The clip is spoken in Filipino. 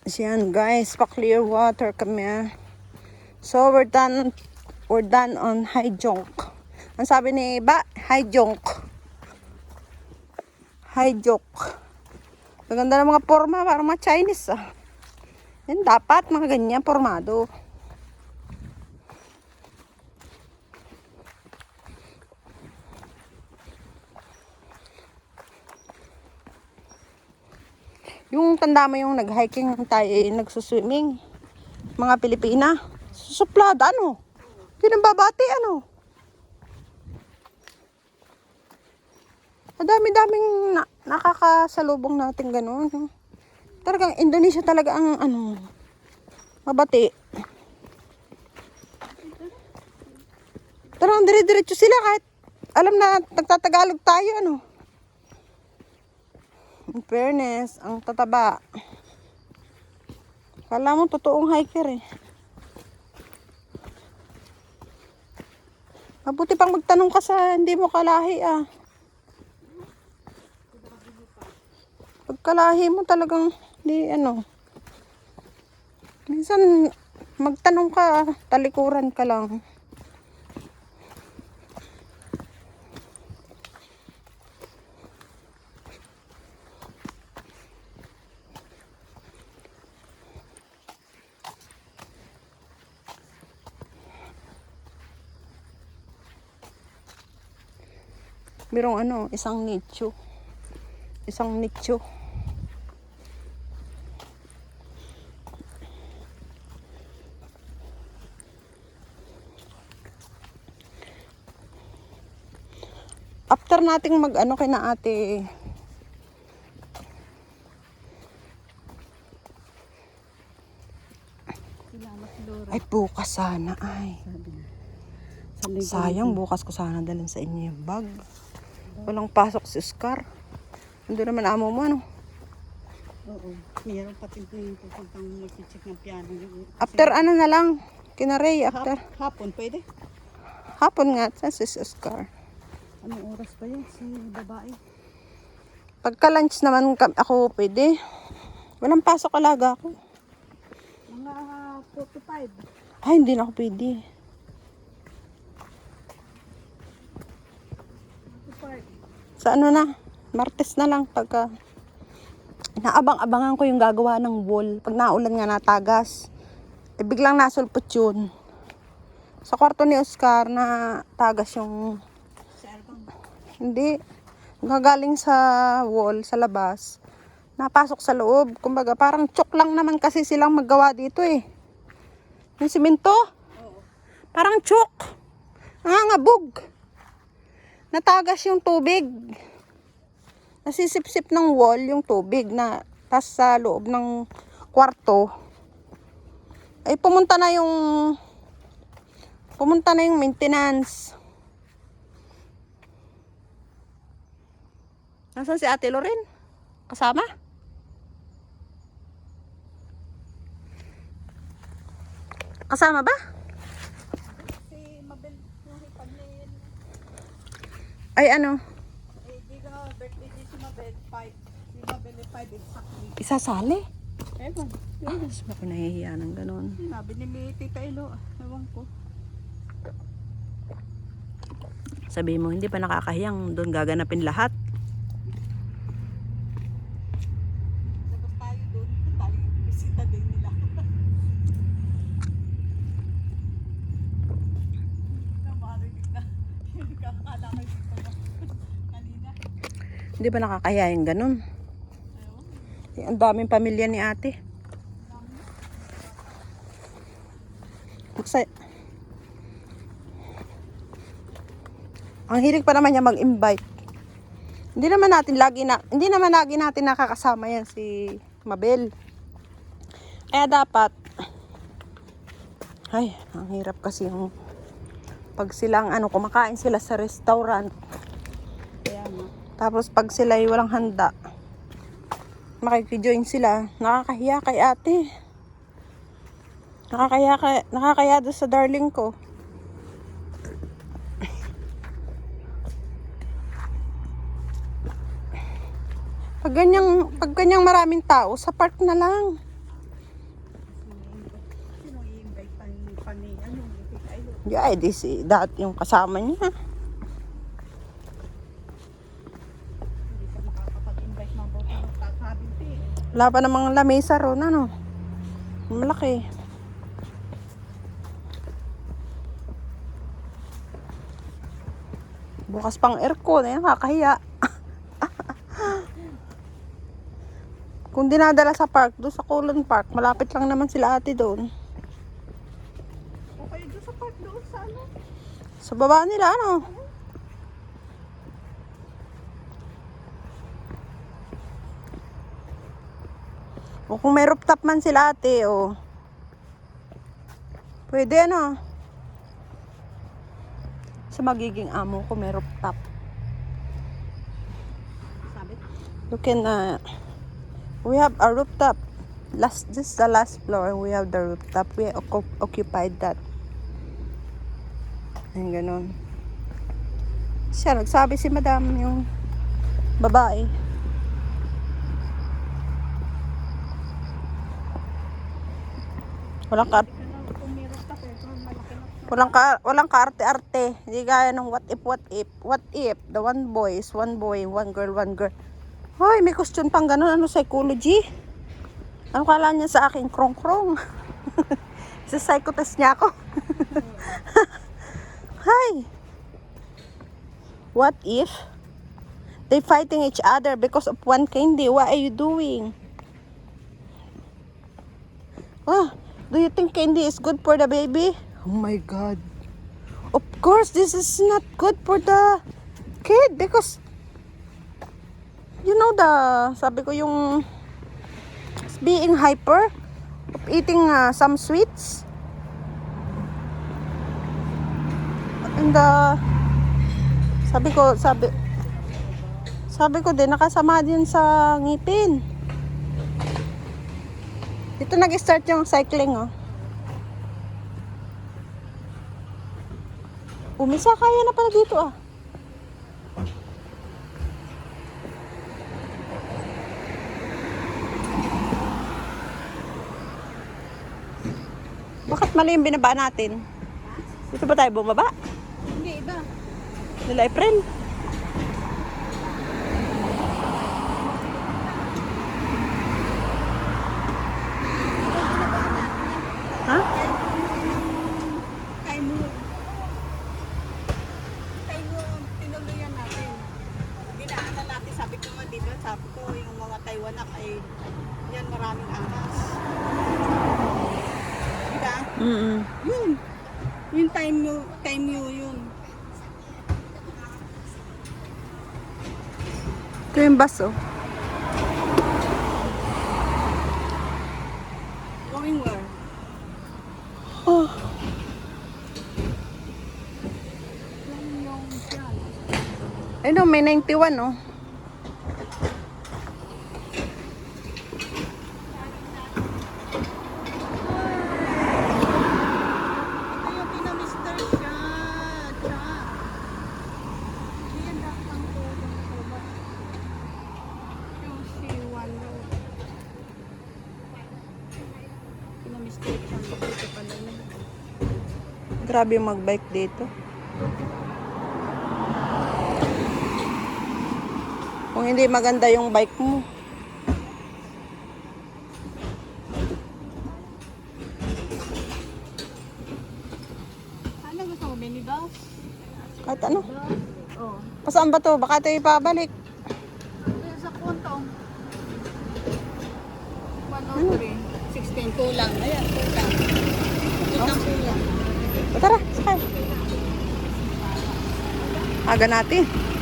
Ayan guys, pa-clear water kami. So we're done on high junk. Ang sabi ni Iba, high junk. High junk. Maganda ng mga forma, parang mga Chinese ah. Yan dapat, mga ganyan, formado. Yung tanda mo yung nag-hiking tayo, nagsuswimming. Mga Pilipina. Susuplada, ano? Pinambabati, ano? Dami-daming nakakasalubong natin gano'n. Talagang Indonesia talaga ang, ano, mabati. Talagang dire-diretso sila kahit alam na nagtatagalog tayo, ano? In fairness, ang tataba. Kala mo totoong hiker eh. Mabuti pang magtanong ka sa hindi mo kalahi ah. Pagkalahi mo talagang di ano. Minsan magtanong ka, talikuran ka lang. Merong ano, isang nicho. Isang nicho. After nating mag ano kay na ate. Ay bukas sana ay. Sayang bukas ko sana dalhin sa inyo yung bag. Walang pasok si Oscar. Hindi naman amo mo ano. Oo. Mayroon pati yung pupuntang mag-check ng piano. After ano na lang. Kinaray after. Hapon pwede? Hapon nga sa si Oscar. Anong oras pa yan si babae? Pagka lunch naman ako pwede. Walang pasok alaga ako. Mga 45. Ay hindi na ako pwede. 45. Sa ano na, Martes na lang pagka inaabang-abangan ko yung gagawa ng wall. Pag naulan nga natagas, eh biglang nasulpot yun. Sa kwarto ni Oscar na tagas yung, hindi, gagaling sa wall, sa labas, napasok sa loob. Kumbaga parang chok lang naman kasi silang maggawa dito eh. Yung simento, parang chok. Nangangabog. Natagas yung tubig. Nasisip-sip ng wall yung tubig na tas sa loob ng kwarto. Ay pumunta na yung maintenance. Nasaan si Ate Loren? Kasama? Kasama ba? Si Mabel, yung hipag na yun. Ay ano? Eh, di ka birthday din si Mabel, 5. Si Mabel ay 5 exactly. Isasali? Ewan. Mas ako nahihiya ng ganun. Sinabi ni Tita Elo. Ewan ko. Sabi mo, hindi pa nakakahiyang doon gaganapin lahat. Tapos tayo doon. Tayo bisita din nila. Namarinig na. Kakakala kayo dito ba? Kanina. Hindi pa nakakahiya yung ganun. Ang daming pamilya ni ate. Ang hilig pa naman niya mag-invite. Hindi naman lagi natin nakakasama yan si Mabel. Kaya dapat ay, ang hirap kasi yung pag silang kumakain sila sa restaurant. Kaya nga. Tapos pag sila ay walang handa, makikijoin sila. Nakakahiya kay ate. Nakakahiya doon sa darling ko. Pag ganyang maraming tao, sa park na lang. Yeah, di si dati yung kasama niya. Hindi ka makakapag-invite ng boto ng kakabing tea. Wala pa namang lamesa ron, ano. Malaki. Bukas pang aircon, eh, nakakahiya. Kung dinadala sa park, doon sa Kulon Park, malapit lang naman sila ate doon. Okay, doon sa park doon sa ano? Sa baba nila, ano. O kung may rooftop man sila ate, o. Pwede, ano. Sa magiging amo ko, may rooftop. Sabi? You can, we have a rooftop. This is the last floor. We have the rooftop. We occupied that. Ayun, ganun. Siya, nagsabi si madam yung babae. Walang ka Kung may rooftop eh, kung malaki na. walang kaarte-arte. Hindi gaya ng what if. What if the one boy is one boy, one girl, one girl. Hoy, may question pang ganun. Ano, psychology? Ano kala niya sa akin? Krong-krong. Sa psychotest niya ako. Hi. What if they fighting each other because of one candy? What are you doing? Ah, do you think candy is good for the baby? Oh my God. Of course, this is not good for the kid because you know sabi ko yung being hyper of eating some sweets. And sabi ko din nakasama din sa ngipin. Dito nag-start yung cycling, oh. Umisa, kaya na pala dito, ah. Bakit mali yung binaba natin? Dito ba tayo bumaba? Hindi, iba. Nila April. Ha? Time mo tinuluyan natin. Ginaanan natin, sabi ko nga, diba? Sabi ko, yung mga Taiwanak ay yan maraming angas. Diba? Yun. Yung time nyo yun. Ito yung bus, oh. Going where? Oh. Yung yan. Ay no, may 91, oh. Ito yung pinamister siya. Hindi yan dapat ang tulong sa baba. Yung C1 road. Pinamister siya. Dito pala na. Grabe yung mag-bike dito. Kung hindi maganda yung bike mo. Ano gusto mo? Minibus? Kahit ano. Oo. Pasaan ba to? Baka ito ipabalik. Ayan sa Kuntong. 103. 16 kulang. Ayan, kulang. Kulang. O tara, sakay. Aga natin.